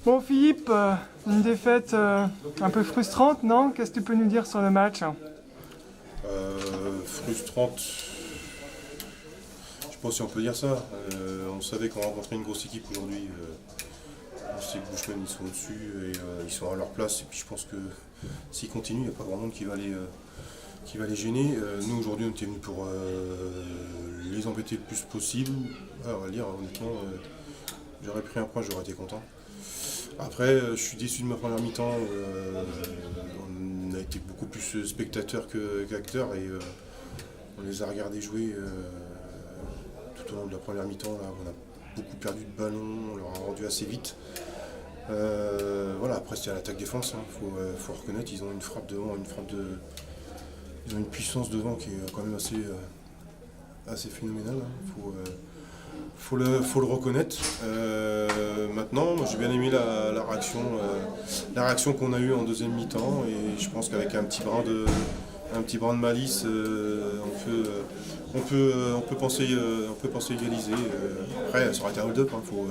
Bon Philippe, une défaite un peu frustrante, non? Qu'est-ce que tu peux nous dire sur le match? Frustrante, je sais pas si on peut dire ça. On savait qu'on rencontrait une grosse équipe aujourd'hui. On sait que Bushman ils sont au-dessus et ils sont à leur place. Et puis je pense que s'ils continuent, il n'y a pas grand monde qui va les gêner. Nous aujourd'hui on était venus pour les embêter le plus possible. On va le dire honnêtement, j'aurais pris un point, j'aurais été content. Après, je suis déçu de ma première mi-temps. On a été beaucoup plus spectateurs qu'acteurs et on les a regardés jouer tout au long de la première mi-temps. Là, on a beaucoup perdu de ballon, on leur a rendu assez vite. Voilà, après c'était à l'attaque-défense, faut reconnaître, ils ont une frappe devant, ils ont une puissance devant qui est quand même assez phénoménale. Faut le reconnaître. Maintenant, moi j'ai bien aimé la réaction qu'on a eue en deuxième mi-temps et je pense qu'avec un petit brin de malice, on peut penser égaliser. Après, ça aurait été un hold-up, faut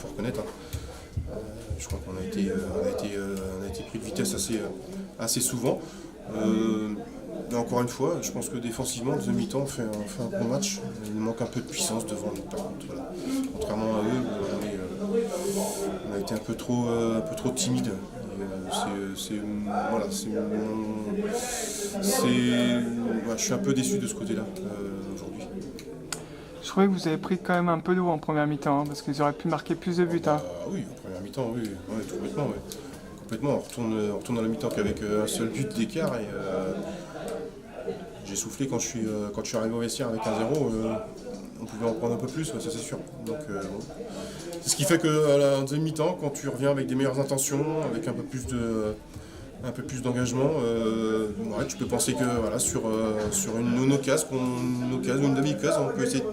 reconnaître. Je crois qu'on a été pris de vitesse assez souvent. Mais encore une fois, je pense que défensivement, en deuxième mi-temps, on fait un bon match. Il manque un peu de puissance devant nous, par contre. Voilà. Contrairement à eux, on a été un peu trop timide. Je suis un peu déçu de ce côté-là aujourd'hui. Je trouvais que vous avez pris quand même un peu d'eau en première mi-temps, parce qu'ils auraient pu marquer plus de buts. Oui, en première mi-temps, oui, ouais, complètement. Ouais. Complètement, on retourne dans la mi-temps qu'avec un seul but d'écart et j'ai soufflé quand je suis arrivé au vestiaire avec 1-0, on pouvait en prendre un peu plus, ouais, ça c'est sûr. Donc, bon. C'est ce qui fait qu'à la deuxième mi-temps, quand tu reviens avec des meilleures intentions, avec un peu plus d'engagement, ouais, tu peux penser que voilà, sur une occasion ou une demi-occasion, on peut essayer de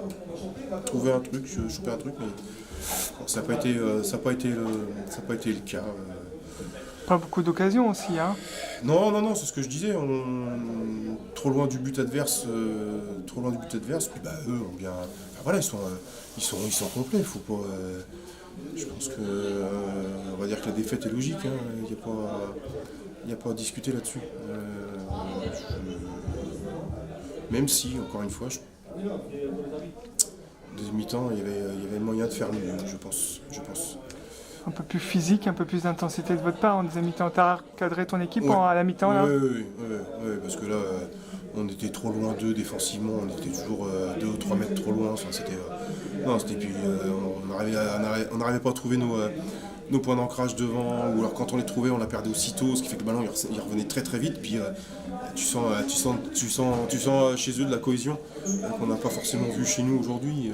trouver un truc, choper un truc, mais bon, ça n'a pas été le cas. Pas beaucoup d'occasions aussi, hein? Non, c'est ce que je disais. Trop loin du but adverse, Puis bah eux ont bien. Enfin, voilà, ils sont complets. Faut pas. Je pense que on va dire que la défaite est logique. Il n'y a pas à discuter là-dessus. Même si, encore une fois, deuxième mi-temps, il y avait moyen de faire mieux, je pense. Un peu plus physique, un peu plus d'intensité de votre part en deuxième mi-temps. T'as cadré ton équipe à la mi-temps là? Oui, parce que là, on était trop loin d'eux défensivement, on était toujours 2 ou 3 mètres trop loin. Enfin, puis on n'arrivait pas à trouver nos points d'ancrage devant, ou alors quand on les trouvait, on la perdait aussitôt, ce qui fait que le ballon il revenait très très vite. Puis tu sens chez eux de la cohésion qu'on n'a pas forcément vu chez nous aujourd'hui.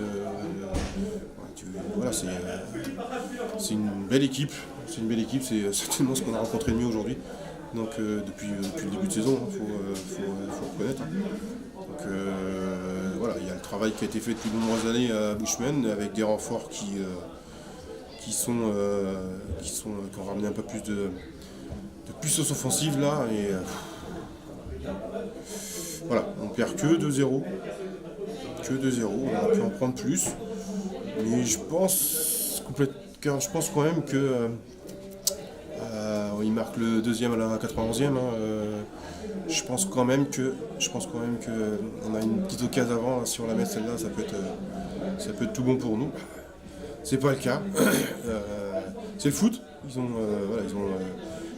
Voilà, c'est une belle équipe. C'est certainement ce qu'on a rencontré de mieux aujourd'hui. Donc depuis le début de saison, faut reconnaître. Donc voilà, il y a le travail qui a été fait depuis de nombreuses années à Bushman avec des renforts qui ont ramené un peu plus de puissance offensive là et voilà, on perd que 2-0. On aurait pu en prendre plus. Mais je pense quand même que il marque le deuxième à la 91e. Je pense quand même que on a une petite occasion avant. Si on la met celle-là, ça peut être tout bon pour nous. C'est pas le cas. C'est le foot.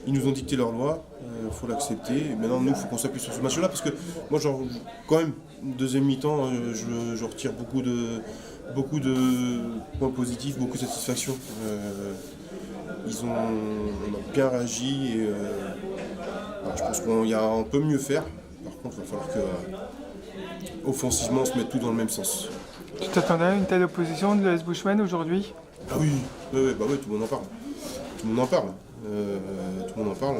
Ils nous ont dicté leur loi. Faut l'accepter. Maintenant, nous, il faut qu'on s'appuie sur ce match-là parce que moi, quand même, deuxième mi-temps, je retire beaucoup de points positifs, beaucoup de satisfaction. On a bien réagi et je pense qu'on peut mieux faire. Par contre, il va falloir que offensivement on se mette tout dans le même sens. Tu t'attendais à une telle opposition de l'AS Bushman aujourd'hui? Ah oui, tout le monde en parle. Tout le monde en parle.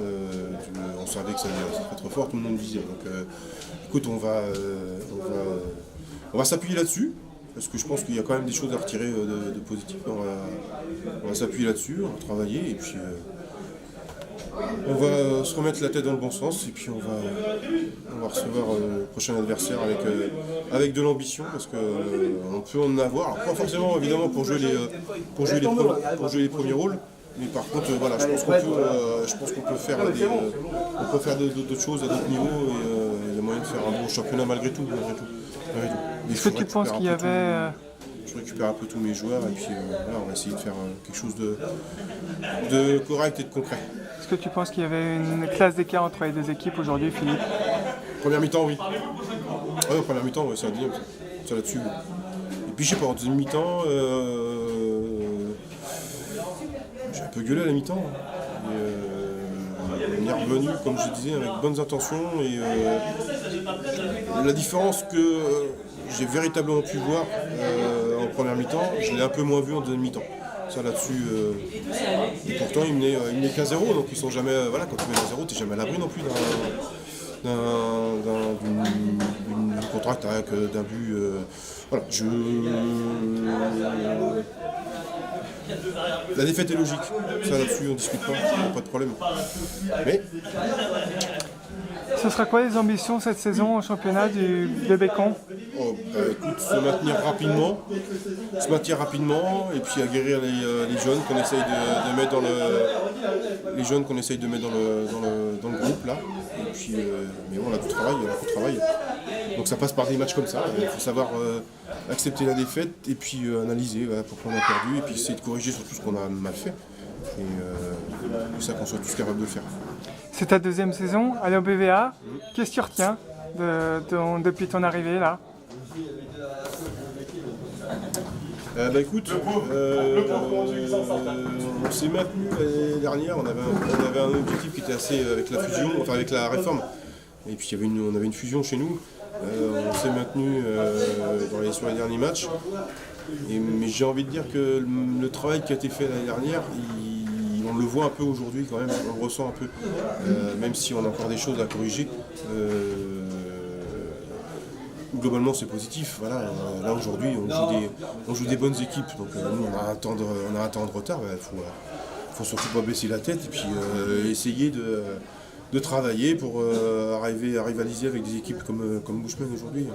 On savait que ça allait être très fort, tout le monde le disait. Donc écoute, on va s'appuyer là-dessus. Parce que je pense qu'il y a quand même des choses à retirer de positif. On va s'appuyer là-dessus, on va travailler et puis on va se remettre la tête dans le bon sens et puis on va recevoir le prochain adversaire avec de l'ambition parce qu'on peut en avoir. Alors, pas forcément évidemment pour jouer les premiers rôles, Mais par contre, voilà, je pense qu'on peut faire d'autres choses à d'autres niveaux et il y a moyen de faire un bon championnat malgré tout. Mais Est-ce que tu penses qu'il y avait... Je récupère un peu tous mes joueurs et puis voilà, on va essayer de faire quelque chose de correct et de concret. Est-ce que tu penses qu'il y avait une classe d'écart entre les deux équipes aujourd'hui, Philippe? Première mi-temps, oui. Ouais, première mi-temps, ouais, c'est un deuxième, ça là-dessus. Et puis je sais pas, en deuxième mi-temps, j'ai un peu gueulé à la mi-temps. Et, on est revenu, comme je disais, avec bonnes intentions. Et la différence que j'ai véritablement pu voir en première mi-temps, je l'ai un peu moins vu en deuxième mi-temps. Ça là-dessus. Et pourtant, ils menaient 15-0, donc ils sont jamais. Voilà, quand tu mets 1-0, tu n'es jamais à l'abri non plus d'une contre-attaque, d'un but. Voilà, la défaite est logique, ça là-dessus on discute pas de problème. Mais Ce sera quoi les ambitions cette saison au championnat de Bécon? écoute, se maintenir rapidement et puis aguerrir les jeunes qu'on essaye de mettre dans le groupe là. Et puis, mais bon, on a du travail, Donc ça passe par des matchs comme ça. Il faut savoir accepter la défaite et puis analyser pourquoi on a perdu et puis essayer de corriger sur tout ce qu'on a mal fait. Et c'est ça qu'on soit tous capables de le faire. C'est ta deuxième saison à l'OBVA. Qu'est-ce que tu retiens depuis ton arrivée là? Écoute, on s'est maintenu l'année dernière, on avait un objectif qui était assez avec la fusion, enfin avec la réforme. Et puis on avait une fusion chez nous. On s'est maintenu sur les derniers matchs. Mais j'ai envie de dire que le travail qui a été fait l'année dernière, on le voit un peu aujourd'hui quand même, on le ressent un peu, même si on a encore des choses à corriger. Globalement c'est positif, voilà. Là aujourd'hui on joue des bonnes équipes, donc nous on a un temps de retard, faut surtout pas baisser la tête et puis essayer de travailler pour arriver à rivaliser avec des équipes comme Bushman aujourd'hui.